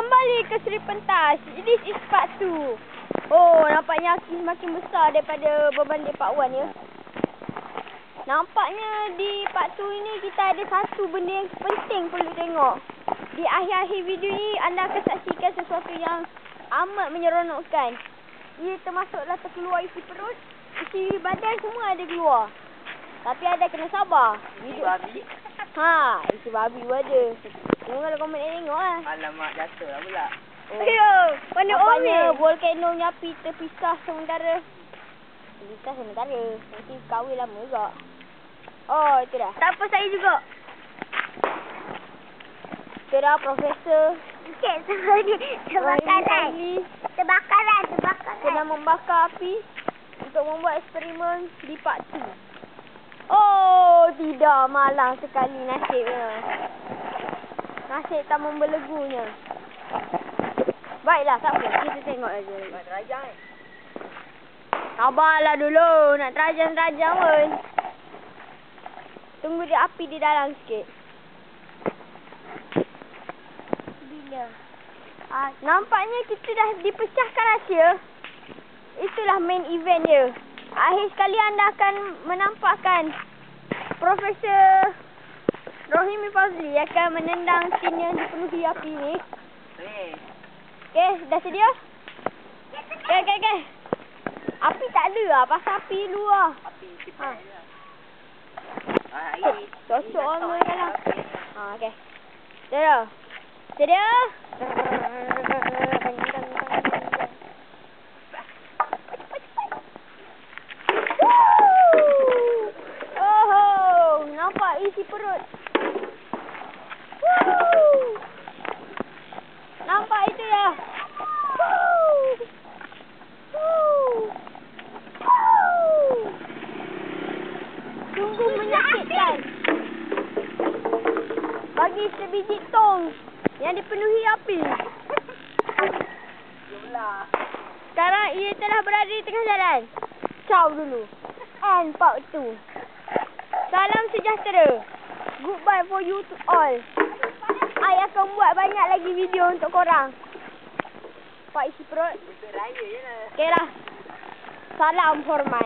kembali ke Seri Pentas. This is part 2. Oh, nampaknya Aki semakin besar daripada beban dia Pak Wan ya. Nampaknya di part 2 ini kita ada satu benda yang penting perlu tengok. Di akhir-akhir video ini anda akan saksikan sesuatu yang amat menyeronokkan. Ia termasuklah terkeluar isi perut, isi badan semua ada keluar. Tapi ada kena sabar. Isi babi? Ha, isi babi pun ada. Tengok kalau komen nak tengok lah. Alamak, jatuh lah pula. Oh. Mana nampaknya volcanonya api terpisah sementara. Terpisah sementara. Nanti kahwin lama juga. Oh, itu dah. Tak apa, saya juga. Itu dah Profesor. Sikit semua ni terbakaran. Terbakaran. Sedang membakar api untuk membuat eksperimen di part 2. Oh, tidak. Malang sekali nasibnya. Nasib tak membelegunya. Baiklah, tak apa. Kita tengok aja. Nak terajang Sabarlah dulu. Nak terajang-terajang pun. Tunggu dia api di dalam sikit. Bila? Nampaknya kita dah dipecahkan rahsia. Itulah main event dia. Akhir sekali anda akan menampakkan Profesor Rohimi Fazli akan menendang tin yang dipenuhi api ni. Okey, dah sedia? Okey. Api tak ada lah, pasal api luar. Api cepat je lah. Cocok orang dalam. Okey. Sedia? Oh, nampak isi perut. Nampak itu ya. Sungguh menyakitkan. Bagi sebiji tong yang dipenuhi api. Sekarang ia telah berada di tengah jalan. Ciao dulu. And part 2. Salam sejahtera. Goodbye for you to all. I akan buat banyak lagi video untuk korang. Pak isi perut. Untuk raya je lah. Okey lah. Salam hormat.